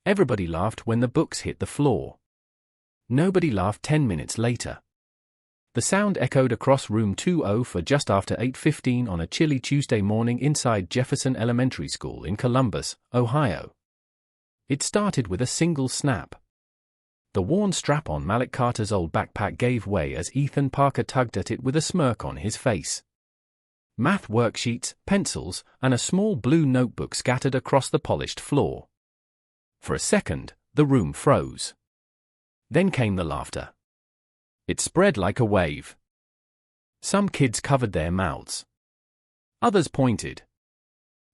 Everybody laughed when the books hit the floor. Nobody laughed 10 minutes later. The sound echoed across room 20 for just after 8:15 on a chilly Tuesday morning inside Jefferson Elementary School in Columbus, Ohio. It started with a single snap. The worn strap on Malik Carter's old backpack gave way as Ethan Parker tugged at it with a smirk on his face. Math worksheets, pencils, and a small blue notebook scattered across the polished floor. For a second, the room froze. Then came the laughter. It spread like a wave. Some kids covered their mouths. Others pointed.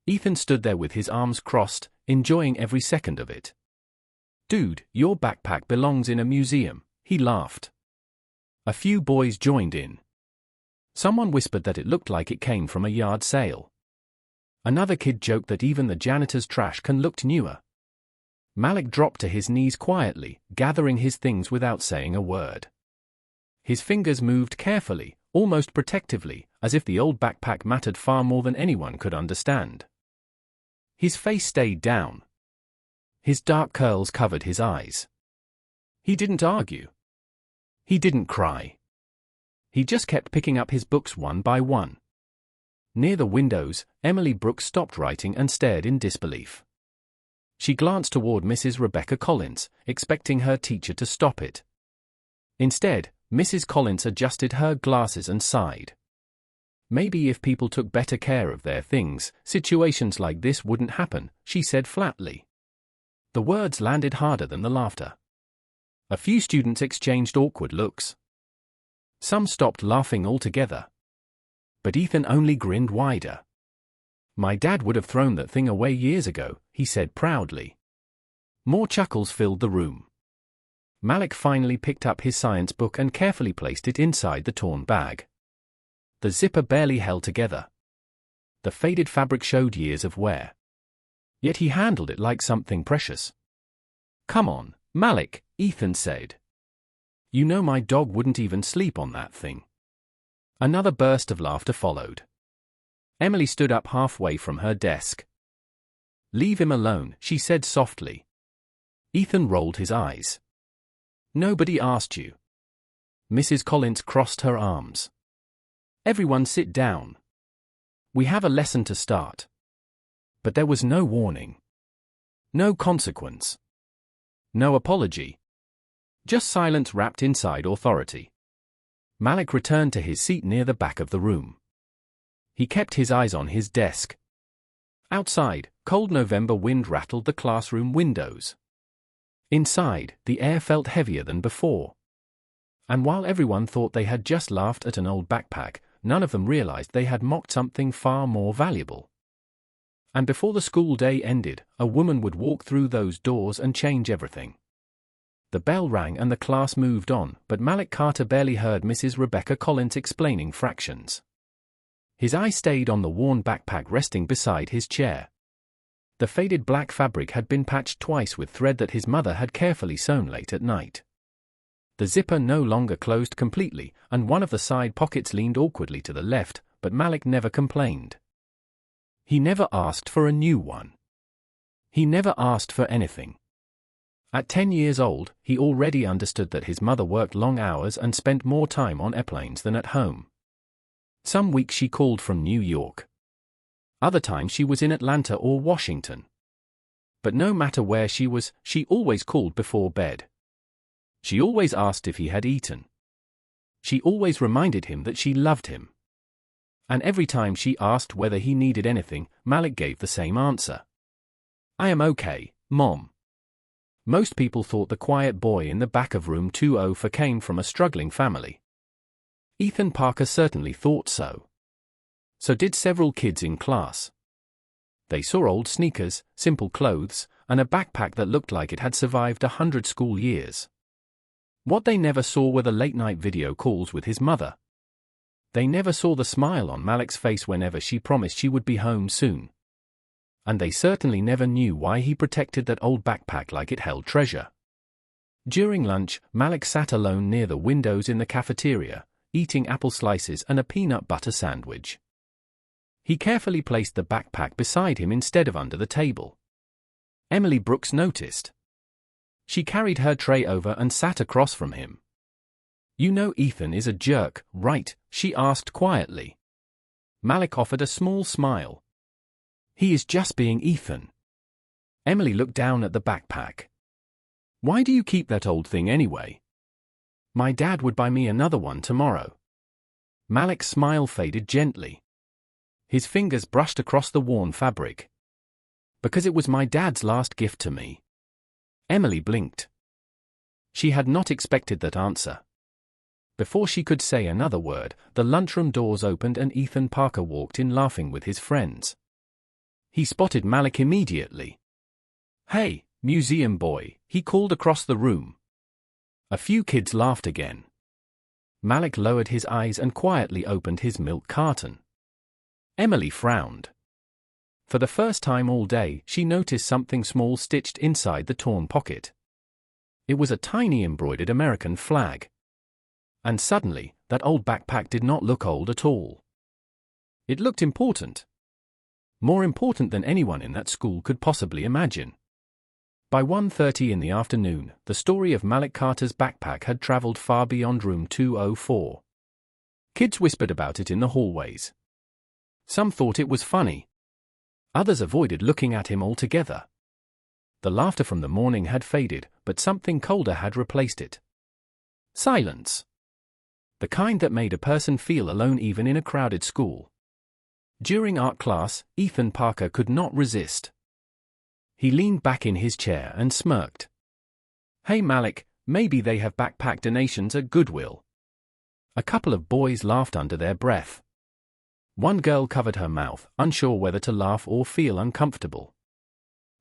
Ethan stood there with his arms crossed, enjoying every second of it. "Dude, your backpack belongs in a museum," he laughed. A few boys joined in. Someone whispered that it looked like it came from a yard sale. Another kid joked that even the janitor's trash can look newer. Malik dropped to his knees quietly, gathering his things without saying a word. His fingers moved carefully, almost protectively, as if the old backpack mattered far more than anyone could understand. His face stayed down. His dark curls covered his eyes. He didn't argue. He didn't cry. He just kept picking up his books one by one. Near the windows, Emily Brooks stopped writing and stared in disbelief. She glanced toward Mrs. Rebecca Collins, expecting her teacher to stop it. Instead, Mrs. Collins adjusted her glasses and sighed. "Maybe if people took better care of their things, situations like this wouldn't happen," she said flatly. The words landed harder than the laughter. A few students exchanged awkward looks. Some stopped laughing altogether. But Ethan only grinned wider. "My dad would have thrown that thing away years ago," he said proudly. More chuckles filled the room. Malik finally picked up his science book and carefully placed it inside the torn bag. The zipper barely held together. The faded fabric showed years of wear. Yet he handled it like something precious. "Come on, Malik," Ethan said. "You know my dog wouldn't even sleep on that thing." Another burst of laughter followed. Emily stood up halfway from her desk. "Leave him alone," she said softly. Ethan rolled his eyes. "Nobody asked you." Mrs. Collins crossed her arms. "Everyone sit down. We have a lesson to start." But there was no warning. No consequence. No apology. Just silence wrapped inside authority. Malik returned to his seat near the back of the room. He kept his eyes on his desk. Outside, cold November wind rattled the classroom windows. Inside, the air felt heavier than before. And while everyone thought they had just laughed at an old backpack, none of them realized they had mocked something far more valuable. And before the school day ended, a woman would walk through those doors and change everything. The bell rang and the class moved on, but Malik Carter barely heard Mrs. Rebecca Collins explaining fractions. His eye stayed on the worn backpack resting beside his chair. The faded black fabric had been patched twice with thread that his mother had carefully sewn late at night. The zipper no longer closed completely, and one of the side pockets leaned awkwardly to the left, but Malik never complained. He never asked for a new one. He never asked for anything. At 10 years old, he already understood that his mother worked long hours and spent more time on airplanes than at home. Some weeks she called from New York. Other times she was in Atlanta or Washington. But no matter where she was, she always called before bed. She always asked if he had eaten. She always reminded him that she loved him. And every time she asked whether he needed anything, Malik gave the same answer. "I am okay, Mom." Most people thought the quiet boy in the back of room 204 came from a struggling family. Ethan Parker certainly thought so. So did several kids in class. They saw old sneakers, simple clothes, and a backpack that looked like it had survived 100 school years. What they never saw were the late-night video calls with his mother. They never saw the smile on Malik's face whenever she promised she would be home soon. And they certainly never knew why he protected that old backpack like it held treasure. During lunch, Malik sat alone near the windows in the cafeteria, eating apple slices and a peanut butter sandwich. He carefully placed the backpack beside him instead of under the table. Emily Brooks noticed. She carried her tray over and sat across from him. "You know Ethan is a jerk, right?" she asked quietly. Malik offered a small smile. "He is just being Ethan." Emily looked down at the backpack. "Why do you keep that old thing anyway?" "My dad would buy me another one tomorrow." Malik's smile faded gently. His fingers brushed across the worn fabric. "Because it was my dad's last gift to me." Emily blinked. She had not expected that answer. Before she could say another word, the lunchroom doors opened and Ethan Parker walked in laughing with his friends. He spotted Malik immediately. "Hey, museum boy," he called across the room. A few kids laughed again. Malik lowered his eyes and quietly opened his milk carton. Emily frowned. For the first time all day, she noticed something small stitched inside the torn pocket. It was a tiny embroidered American flag. And suddenly, that old backpack did not look old at all. It looked important. More important than anyone in that school could possibly imagine. By 1:30 in the afternoon, the story of Malik Carter's backpack had traveled far beyond room 204. Kids whispered about it in the hallways. Some thought it was funny. Others avoided looking at him altogether. The laughter from the morning had faded, but something colder had replaced it. Silence. The kind that made a person feel alone even in a crowded school. During art class, Ethan Parker could not resist. He leaned back in his chair and smirked. "Hey Malik, maybe they have backpack donations at Goodwill." A couple of boys laughed under their breath. One girl covered her mouth, unsure whether to laugh or feel uncomfortable.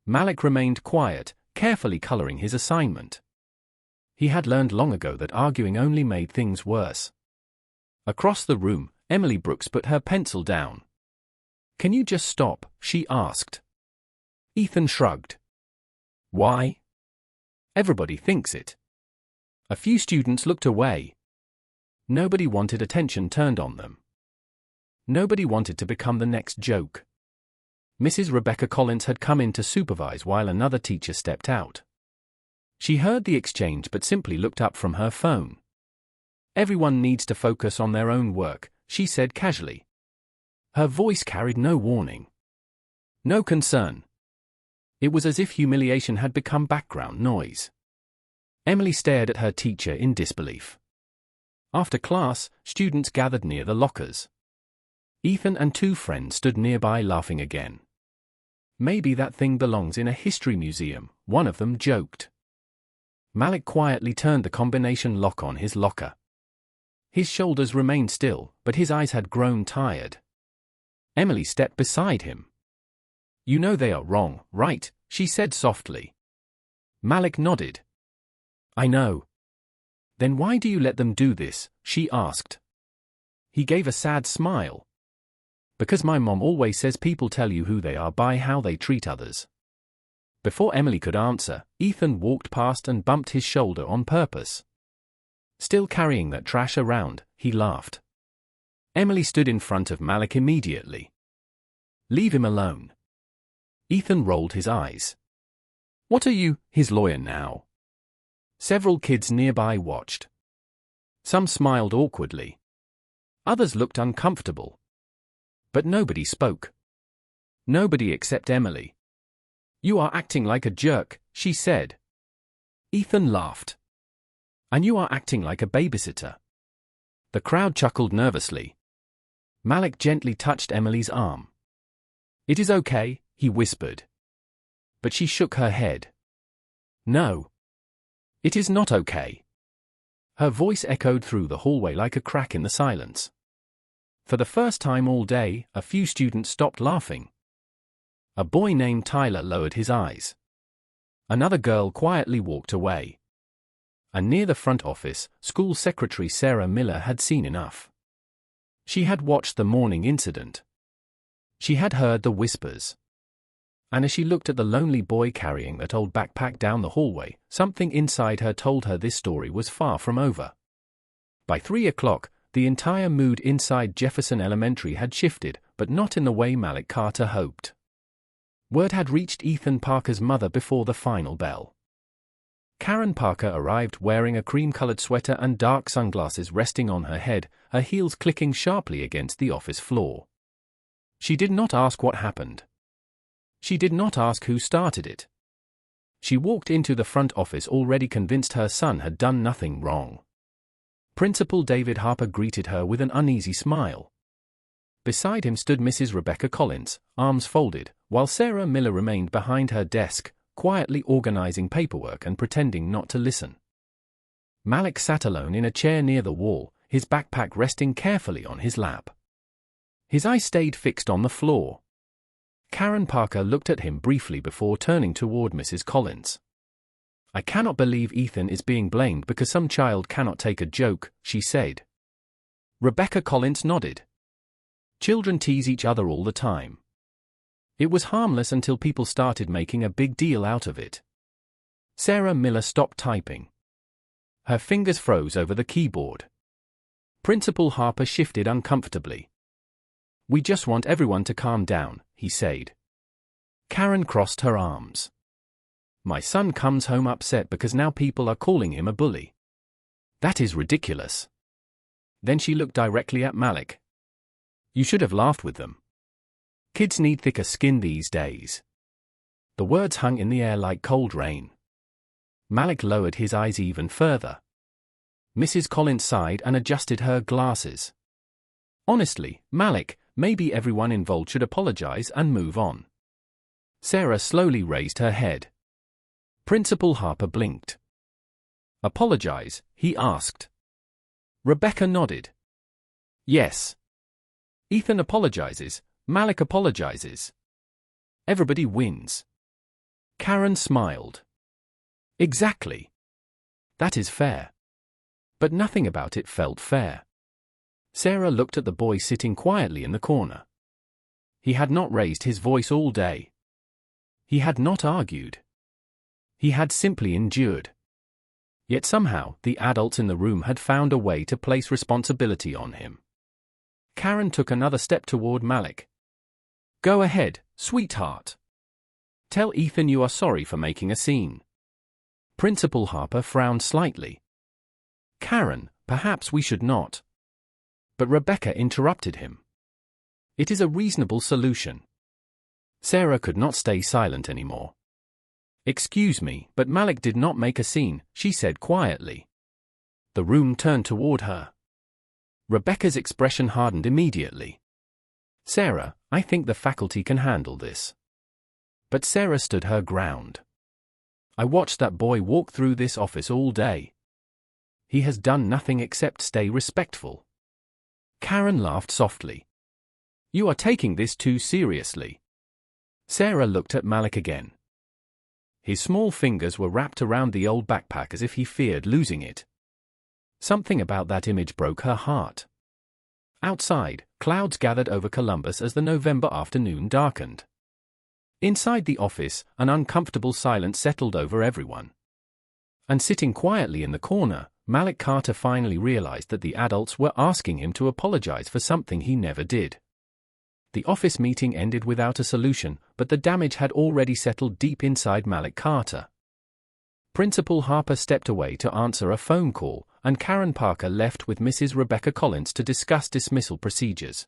Malik remained quiet, carefully coloring his assignment. He had learned long ago that arguing only made things worse. Across the room, Emily Brooks put her pencil down. "Can you just stop?" she asked. Ethan shrugged. "Why?" "Everybody thinks it." A few students looked away. Nobody wanted attention turned on them. Nobody wanted to become the next joke. Mrs. Rebecca Collins had come in to supervise while another teacher stepped out. She heard the exchange but simply looked up from her phone. "Everyone needs to focus on their own work," she said casually. Her voice carried no warning. No concern. It was as if humiliation had become background noise. Emily stared at her teacher in disbelief. After class, students gathered near the lockers. Ethan and two friends stood nearby laughing again. "Maybe that thing belongs in a history museum," one of them joked. Malik quietly turned the combination lock on his locker. His shoulders remained still, but his eyes had grown tired. Emily stepped beside him. "You know they are wrong, right?" she said softly. Malik nodded. "I know." "Then why do you let them do this?" she asked. He gave a sad smile. "Because my mom always says people tell you who they are by how they treat others." Before Emily could answer, Ethan walked past and bumped his shoulder on purpose. Still carrying that trash around, he laughed. Emily stood in front of Malik immediately. "Leave him alone." Ethan rolled his eyes. "What are you, his lawyer now?" Several kids nearby watched. Some smiled awkwardly. Others looked uncomfortable. But nobody spoke. Nobody except Emily. "You are acting like a jerk," she said. Ethan laughed. "And you are acting like a babysitter." The crowd chuckled nervously. Malik gently touched Emily's arm. "It is okay," he whispered. But she shook her head. "No. It is not okay." Her voice echoed through the hallway like a crack in the silence. For the first time all day, a few students stopped laughing. A boy named Tyler lowered his eyes. Another girl quietly walked away. And near the front office, School Secretary Sarah Miller had seen enough. She had watched the morning incident. She had heard the whispers. And as she looked at the lonely boy carrying that old backpack down the hallway, something inside her told her this story was far from over. By 3 o'clock, the entire mood inside Jefferson Elementary had shifted, but not in the way Malik Carter hoped. Word had reached Ethan Parker's mother before the final bell. Karen Parker arrived wearing a cream-colored sweater and dark sunglasses resting on her head, her heels clicking sharply against the office floor. She did not ask what happened. She did not ask who started it. She walked into the front office already convinced her son had done nothing wrong. Principal David Harper greeted her with an uneasy smile. Beside him stood Mrs. Rebecca Collins, arms folded, while Sarah Miller remained behind her desk, quietly organizing paperwork and pretending not to listen. Malik sat alone in a chair near the wall, his backpack resting carefully on his lap. His eyes stayed fixed on the floor. Karen Parker looked at him briefly before turning toward Mrs. Collins. "I cannot believe Ethan is being blamed because some child cannot take a joke," she said. Rebecca Collins nodded. "Children tease each other all the time. It was harmless until people started making a big deal out of it." Sarah Miller stopped typing. Her fingers froze over the keyboard. Principal Harper shifted uncomfortably. "We just want everyone to calm down," he said. Karen crossed her arms. "My son comes home upset because now people are calling him a bully. That is ridiculous." Then she looked directly at Malik. "You should have laughed with them. Kids need thicker skin these days." The words hung in the air like cold rain. Malik lowered his eyes even further. Mrs. Collins sighed and adjusted her glasses. "Honestly, Malik, maybe everyone involved should apologize and move on." Sarah slowly raised her head. Principal Harper blinked. "Apologize?" he asked. Rebecca nodded. "Yes. Ethan apologizes, Malik apologizes. Everybody wins." Karen smiled. "Exactly. That is fair." But nothing about it felt fair. Sarah looked at the boy sitting quietly in the corner. He had not raised his voice all day. He had not argued. He had simply endured. Yet somehow, the adults in the room had found a way to place responsibility on him. Karen took another step toward Malik. "Go ahead, sweetheart. Tell Ethan you are sorry for making a scene." Principal Harper frowned slightly. "Karen, perhaps we should not." But Rebecca interrupted him. "It is a reasonable solution." Sarah could not stay silent anymore. "Excuse me, but Malik did not make a scene," she said quietly. The room turned toward her. Rebecca's expression hardened immediately. "Sarah, I think the faculty can handle this." But Sarah stood her ground. "I watched that boy walk through this office all day. He has done nothing except stay respectful." Karen laughed softly. "You are taking this too seriously." Sarah looked at Malik again. His small fingers were wrapped around the old backpack as if he feared losing it. Something about that image broke her heart. Outside, clouds gathered over Columbus as the November afternoon darkened. Inside the office, an uncomfortable silence settled over everyone. And sitting quietly in the corner, Malik Carter finally realized that the adults were asking him to apologize for something he never did. The office meeting ended without a solution, but the damage had already settled deep inside Malik Carter. Principal Harper stepped away to answer a phone call, and Karen Parker left with Mrs. Rebecca Collins to discuss dismissal procedures.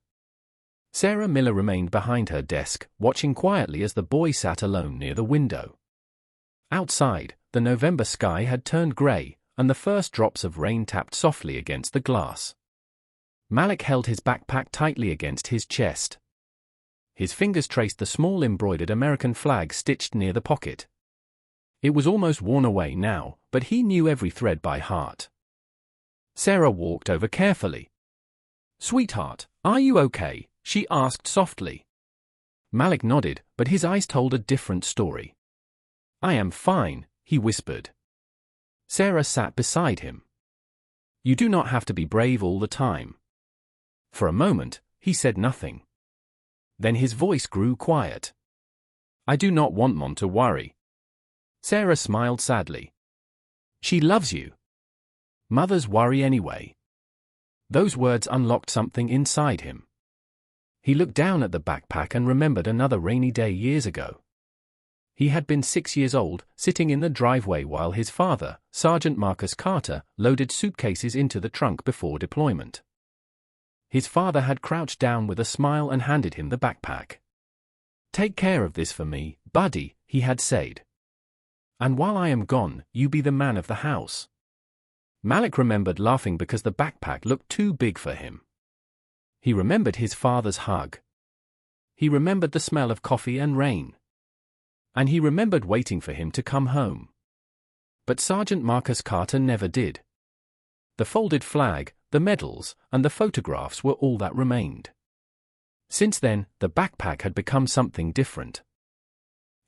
Sarah Miller remained behind her desk, watching quietly as the boy sat alone near the window. Outside, the November sky had turned gray, and the first drops of rain tapped softly against the glass. Malik held his backpack tightly against his chest. His fingers traced the small embroidered American flag stitched near the pocket. It was almost worn away now, but he knew every thread by heart. Sarah walked over carefully. "Sweetheart, are you okay?" she asked softly. Malik nodded, but his eyes told a different story. "I am fine," he whispered. Sarah sat beside him. "You do not have to be brave all the time." For a moment, he said nothing. Then his voice grew quiet. "I do not want Mom to worry." Sarah smiled sadly. "She loves you. Mothers worry anyway." Those words unlocked something inside him. He looked down at the backpack and remembered another rainy day years ago. He had been 6 years old, sitting in the driveway while his father, Sergeant Marcus Carter, loaded suitcases into the trunk before deployment. His father had crouched down with a smile and handed him the backpack. "Take care of this for me, buddy," he had said. "And while I am gone, you be the man of the house." Malik remembered laughing because the backpack looked too big for him. He remembered his father's hug. He remembered the smell of coffee and rain. And he remembered waiting for him to come home. But Sergeant Marcus Carter never did. The folded flag, the medals, and the photographs were all that remained. Since then, the backpack had become something different.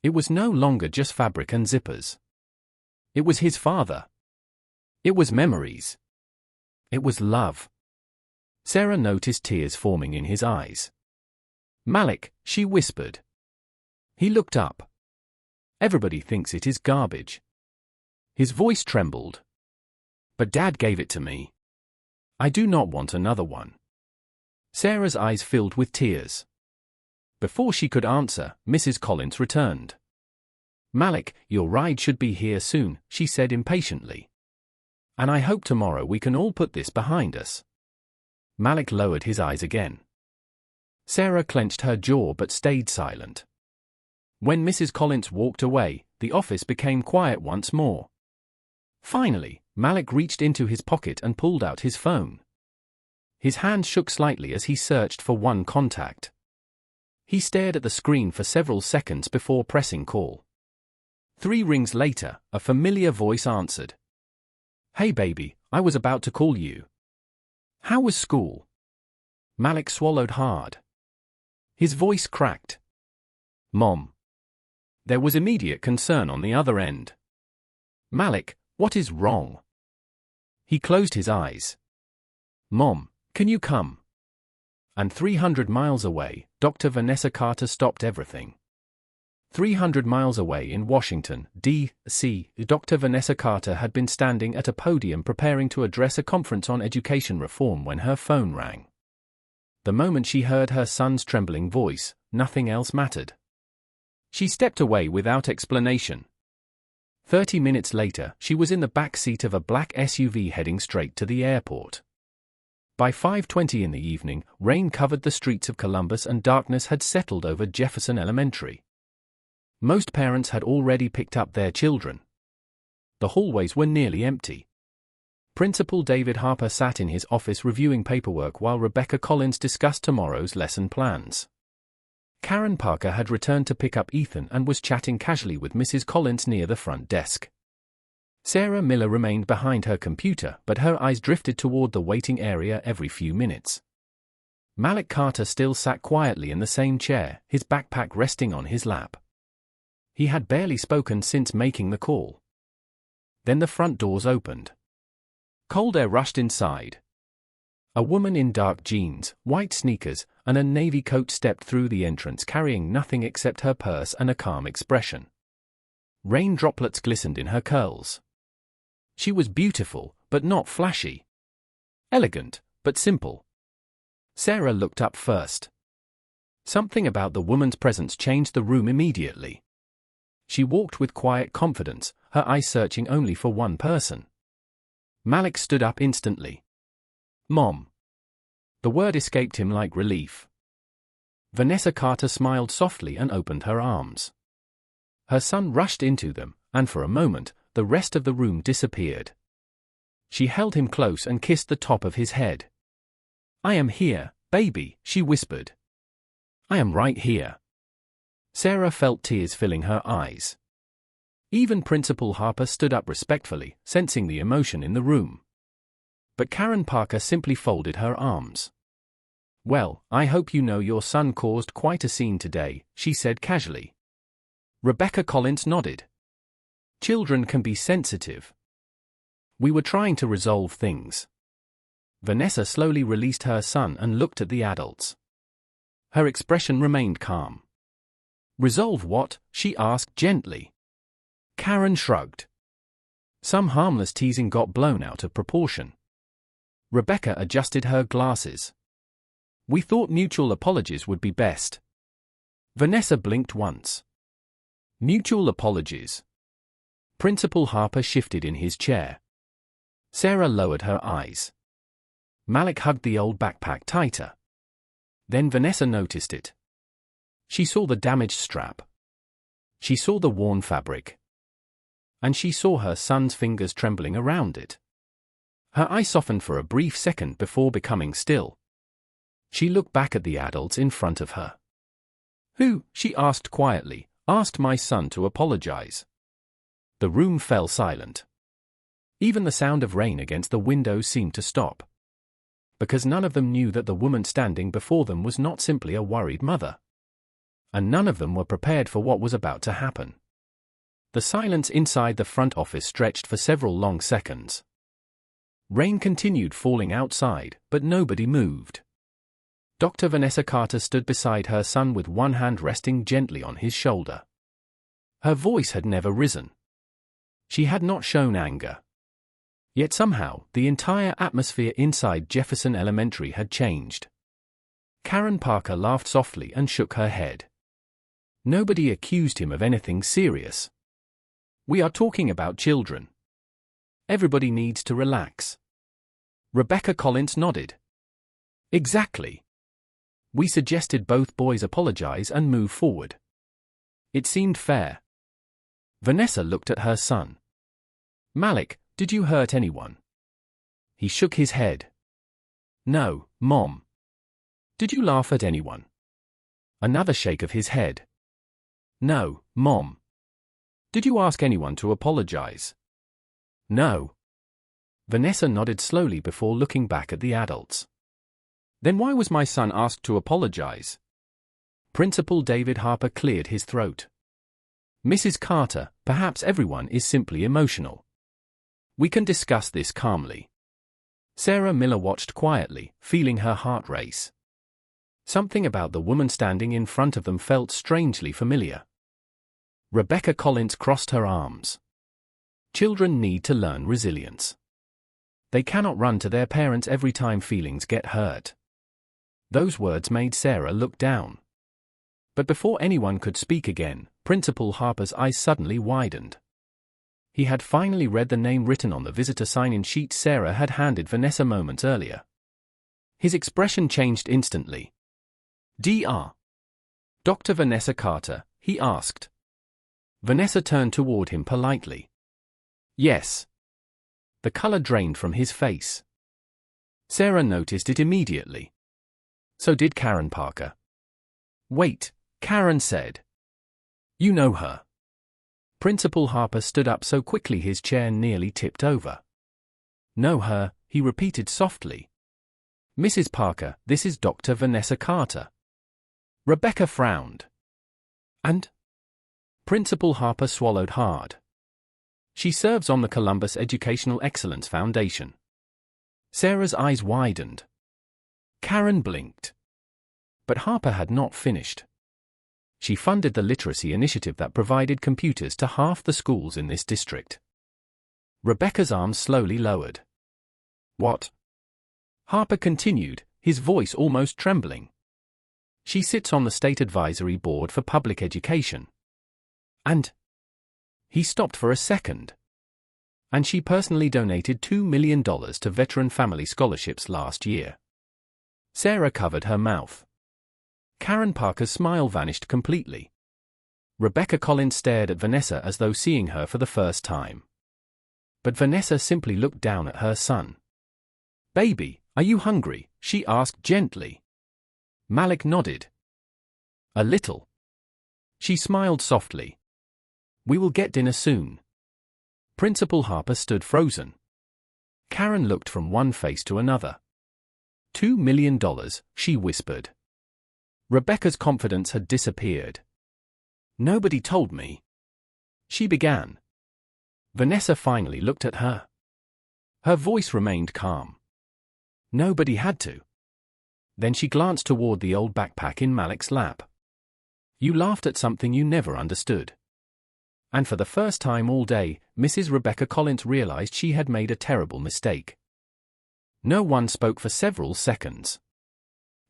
It was no longer just fabric and zippers. It was his father. It was memories. It was love. Sarah noticed tears forming in his eyes. "Malik," she whispered. He looked up. "Everybody thinks it is garbage." His voice trembled. "But Dad gave it to me. I do not want another one." Sarah's eyes filled with tears. Before she could answer, Mrs. Collins returned. "Malik, your ride should be here soon," she said impatiently. "And I hope tomorrow we can all put this behind us." Malik lowered his eyes again. Sarah clenched her jaw but stayed silent. When Mrs. Collins walked away, the office became quiet once more. Finally, Malik reached into his pocket and pulled out his phone. His hand shook slightly as he searched for one contact. He stared at the screen for several seconds before pressing call. 3 rings later, a familiar voice answered. "Hey baby, I was about to call you. How was school?" Malik swallowed hard. His voice cracked. "Mom." There was immediate concern on the other end. "Malik, what is wrong?" He closed his eyes. "Mom, can you come?" And 300 miles away, Dr. Vanessa Carter stopped everything. 300 miles away in Washington, D.C., Dr. Vanessa Carter had been standing at a podium preparing to address a conference on education reform when her phone rang. The moment she heard her son's trembling voice, nothing else mattered. She stepped away without explanation. 30 minutes later, she was in the back seat of a black SUV heading straight to the airport. By 5:20 in the evening, rain covered the streets of Columbus and darkness had settled over Jefferson Elementary. Most parents had already picked up their children. The hallways were nearly empty. Principal David Harper sat in his office reviewing paperwork while Rebecca Collins discussed tomorrow's lesson plans. Karen Parker had returned to pick up Ethan and was chatting casually with Mrs. Collins near the front desk. Sarah Miller remained behind her computer, but her eyes drifted toward the waiting area every few minutes. Malik Carter still sat quietly in the same chair, his backpack resting on his lap. He had barely spoken since making the call. Then the front doors opened. Cold air rushed inside. A woman in dark jeans, white sneakers, and a navy coat stepped through the entrance carrying nothing except her purse and a calm expression. Rain droplets glistened in her curls. She was beautiful, but not flashy. Elegant, but simple. Sarah looked up first. Something about the woman's presence changed the room immediately. She walked with quiet confidence, her eyes searching only for one person. Malik stood up instantly. "Mom." The word escaped him like relief. Vanessa Carter smiled softly and opened her arms. Her son rushed into them, and for a moment, the rest of the room disappeared. She held him close and kissed the top of his head. "I am here, baby," she whispered. "I am right here." Sarah felt tears filling her eyes. Even Principal Harper stood up respectfully, sensing the emotion in the room. But Karen Parker simply folded her arms. "Well, I hope you know your son caused quite a scene today," she said casually. Rebecca Collins nodded. "Children can be sensitive. We were trying to resolve things." Vanessa slowly released her son and looked at the adults. Her expression remained calm. "Resolve what?" she asked gently. Karen shrugged. Some harmless teasing got blown out of proportion. Rebecca adjusted her glasses. "We thought mutual apologies would be best." Vanessa blinked once. Mutual apologies. Principal Harper shifted in his chair. Sarah lowered her eyes. Malik hugged the old backpack tighter. Then Vanessa noticed it. She saw the damaged strap. She saw the worn fabric. And she saw her son's fingers trembling around it. Her eye softened for a brief second before becoming still. She looked back at the adults in front of her. Who, she asked quietly, asked my son to apologize? The room fell silent. Even the sound of rain against the window seemed to stop. Because none of them knew that the woman standing before them was not simply a worried mother. And none of them were prepared for what was about to happen. The silence inside the front office stretched for several long seconds. Rain continued falling outside, but nobody moved. Dr. Vanessa Carter stood beside her son with one hand resting gently on his shoulder. Her voice had never risen. She had not shown anger. Yet somehow, the entire atmosphere inside Jefferson Elementary had changed. Karen Parker laughed softly and shook her head. Nobody accused him of anything serious. We are talking about children. Everybody needs to relax. Rebecca Collins nodded. Exactly. We suggested both boys apologize and move forward. It seemed fair. Vanessa looked at her son. Malik, did you hurt anyone? He shook his head. No, Mom. Did you laugh at anyone? Another shake of his head. No, Mom. Did you ask anyone to apologize? No. Vanessa nodded slowly before looking back at the adults. Then why was my son asked to apologize? Principal David Harper cleared his throat. Mrs. Carter, perhaps everyone is simply emotional. We can discuss this calmly. Sarah Miller watched quietly, feeling her heart race. Something about the woman standing in front of them felt strangely familiar. Rebecca Collins crossed her arms. Children need to learn resilience. They cannot run to their parents every time feelings get hurt. Those words made Sarah look down. But before anyone could speak again, Principal Harper's eyes suddenly widened. He had finally read the name written on the visitor sign-in sheet Sarah had handed Vanessa moments earlier. His expression changed instantly. Dr. Dr. Vanessa Carter, he asked. Vanessa turned toward him politely. Yes. The color drained from his face. Sarah noticed it immediately. So did Karen Parker. Wait, Karen said. You know her. Principal Harper stood up so quickly his chair nearly tipped over. Know her, he repeated softly. Mrs. Parker, this is Dr. Vanessa Carter. Rebecca frowned. And? Principal Harper swallowed hard. She serves on the Columbus Educational Excellence Foundation. Sarah's eyes widened. Karen blinked. But Harper had not finished. She funded the literacy initiative that provided computers to half the schools in this district. Rebecca's arms slowly lowered. What? Harper continued, his voice almost trembling. She sits on the State Advisory Board for Public Education. And? He stopped for a second. And she personally donated $2 million to veteran family scholarships last year. Sarah covered her mouth. Karen Parker's smile vanished completely. Rebecca Collins stared at Vanessa as though seeing her for the first time. But Vanessa simply looked down at her son. Baby, are you hungry? She asked gently. Malik nodded. A little. She smiled softly. We will get dinner soon. Principal Harper stood frozen. Karen looked from one face to another. $2 million, she whispered. Rebecca's confidence had disappeared. Nobody told me. She began. Vanessa finally looked at her. Her voice remained calm. Nobody had to. Then she glanced toward the old backpack in Malik's lap. You laughed at something you never understood. And for the first time all day, Mrs. Rebecca Collins realized she had made a terrible mistake. No one spoke for several seconds.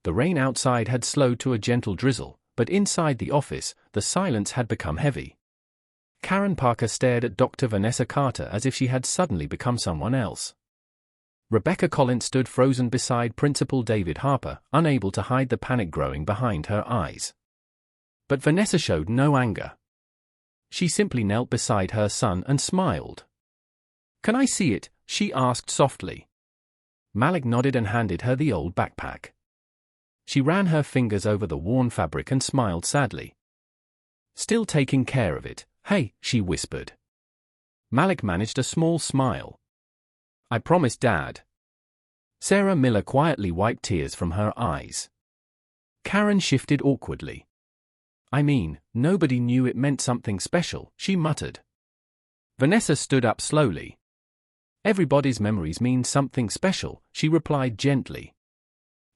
The rain outside had slowed to a gentle drizzle, but inside the office, the silence had become heavy. Karen Parker stared at Dr. Vanessa Carter as if she had suddenly become someone else. Rebecca Collins stood frozen beside Principal David Harper, unable to hide the panic growing behind her eyes. But Vanessa showed no anger. She simply knelt beside her son and smiled. "Can I see it?" she asked softly. Malik nodded and handed her the old backpack. She ran her fingers over the worn fabric and smiled sadly. "Still taking care of it, hey?" she whispered. Malik managed a small smile. "I promised Dad." Sarah Miller quietly wiped tears from her eyes. Karen shifted awkwardly. "I mean, nobody knew it meant something special," she muttered. Vanessa stood up slowly. "Everybody's memories mean something special," she replied gently.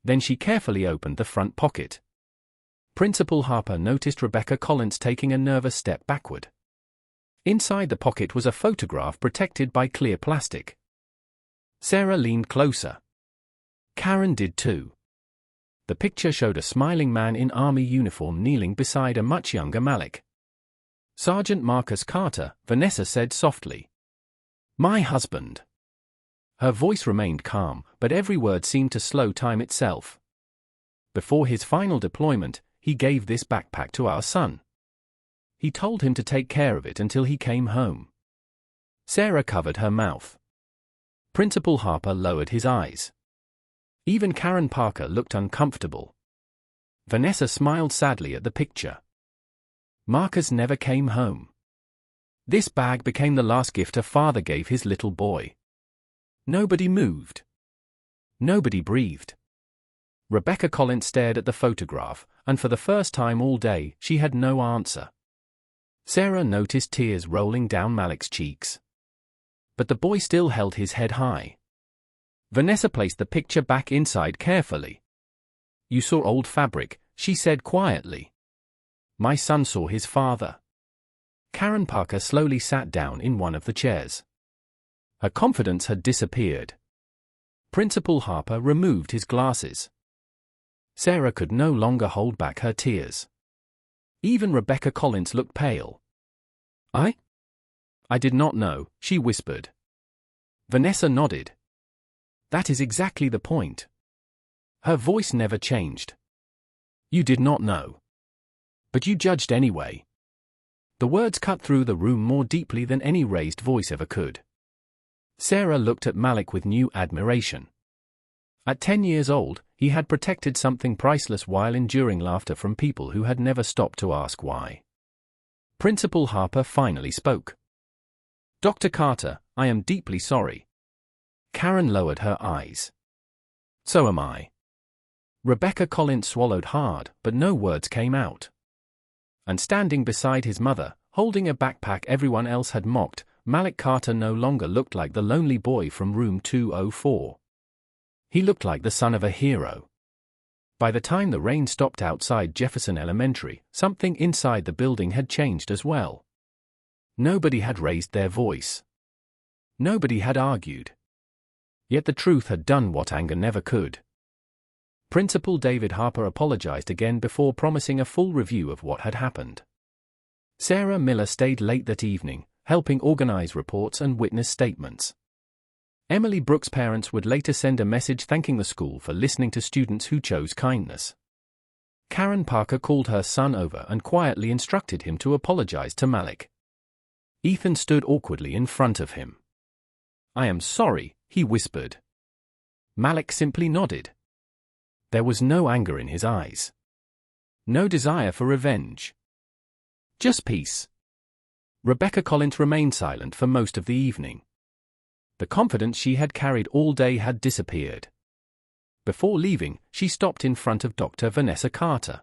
Then she carefully opened the front pocket. Principal Harper noticed Rebecca Collins taking a nervous step backward. Inside the pocket was a photograph protected by clear plastic. Sarah leaned closer. Karen did too. The picture showed a smiling man in army uniform kneeling beside a much younger Malik. "Sergeant Marcus Carter," Vanessa said softly. "My husband." Her voice remained calm, but every word seemed to slow time itself. "Before his final deployment, he gave this backpack to our son. He told him to take care of it until he came home." Sarah covered her mouth. Principal Harper lowered his eyes. Even Karen Parker looked uncomfortable. Vanessa smiled sadly at the picture. Marcus never came home. This bag became the last gift a father gave his little boy. Nobody moved. Nobody breathed. Rebecca Collins stared at the photograph, and for the first time all day, she had no answer. Sarah noticed tears rolling down Malik's cheeks. But the boy still held his head high. Vanessa placed the picture back inside carefully. "You saw old fabric," she said quietly. "My son saw his father." Karen Parker slowly sat down in one of the chairs. Her confidence had disappeared. Principal Harper removed his glasses. Sarah could no longer hold back her tears. Even Rebecca Collins looked pale. I did not know," she whispered. Vanessa nodded. "That is exactly the point." Her voice never changed. "You did not know. But you judged anyway." The words cut through the room more deeply than any raised voice ever could. Sarah looked at Malik with new admiration. At 10 years old, he had protected something priceless while enduring laughter from people who had never stopped to ask why. Principal Harper finally spoke. "Dr. Carter, I am deeply sorry." Karen lowered her eyes. "So am I." Rebecca Collins swallowed hard, but no words came out. And standing beside his mother, holding a backpack everyone else had mocked, Malik Carter no longer looked like the lonely boy from room 204. He looked like the son of a hero. By the time the rain stopped outside Jefferson Elementary, something inside the building had changed as well. Nobody had raised their voice. Nobody had argued. Yet the truth had done what anger never could. Principal David Harper apologized again before promising a full review of what had happened. Sarah Miller stayed late that evening, helping organize reports and witness statements. Emily Brooks' parents would later send a message thanking the school for listening to students who chose kindness. Karen Parker called her son over and quietly instructed him to apologize to Malik. Ethan stood awkwardly in front of him. "I am sorry," he whispered. Malik simply nodded. There was no anger in his eyes. No desire for revenge. Just peace. Rebecca Collins remained silent for most of the evening. The confidence she had carried all day had disappeared. Before leaving, she stopped in front of Dr. Vanessa Carter.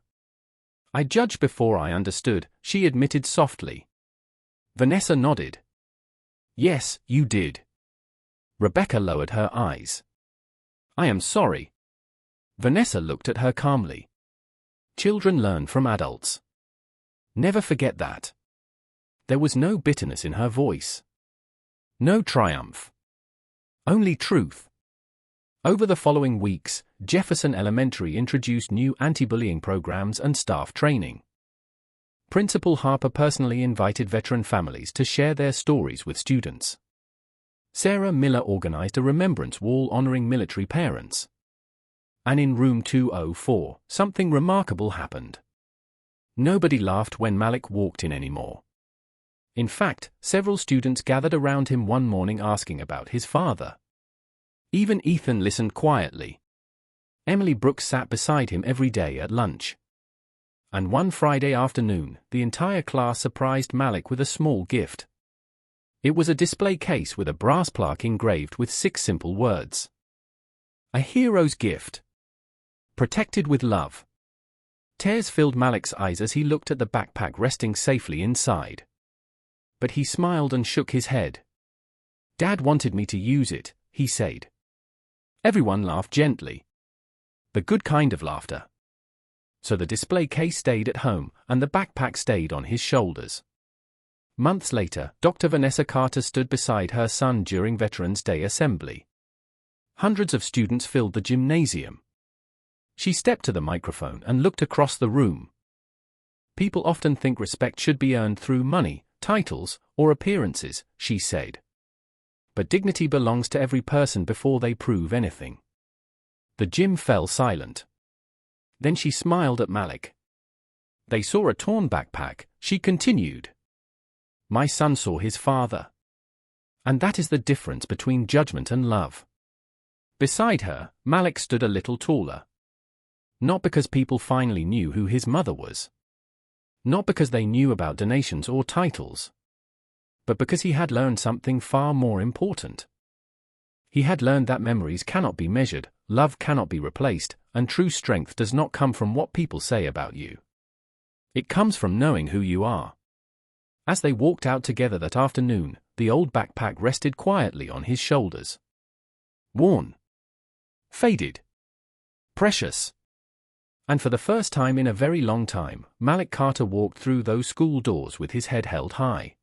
"I judged before I understood," she admitted softly. Vanessa nodded. "Yes, you did." Rebecca lowered her eyes. "I am sorry." Vanessa looked at her calmly. Children learn from adults. Never forget that. There was no bitterness in her voice. No triumph. Only truth. Over the following weeks, Jefferson Elementary introduced new anti-bullying programs and staff training. Principal Harper personally invited veteran families to share their stories with students. Sarah Miller organized a remembrance wall honoring military parents. And in room 204, something remarkable happened. Nobody laughed when Malik walked in anymore. In fact, several students gathered around him one morning asking about his father. Even Ethan listened quietly. Emily Brooks sat beside him every day at lunch. And one Friday afternoon, the entire class surprised Malik with a small gift. It was a display case with a brass plaque engraved with 6 simple words. A hero's gift. Protected with love. Tears filled Malik's eyes as he looked at the backpack resting safely inside. But he smiled and shook his head. "Dad wanted me to use it," he said. Everyone laughed gently. The good kind of laughter. So the display case stayed at home, and the backpack stayed on his shoulders. Months later, Dr. Vanessa Carter stood beside her son during Veterans Day assembly. Hundreds of students filled the gymnasium. She stepped to the microphone and looked across the room. "People often think respect should be earned through money, titles, or appearances," she said. "But dignity belongs to every person before they prove anything." The gym fell silent. Then she smiled at Malik. "They saw a torn backpack," she continued. "My son saw his father. And that is the difference between judgment and love." Beside her, Malik stood a little taller. Not because people finally knew who his mother was. Not because they knew about donations or titles. But because he had learned something far more important. He had learned that memories cannot be measured, love cannot be replaced, and true strength does not come from what people say about you. It comes from knowing who you are. As they walked out together that afternoon, the old backpack rested quietly on his shoulders. Worn. Faded. Precious. And for the first time in a very long time, Malik Carter walked through those school doors with his head held high.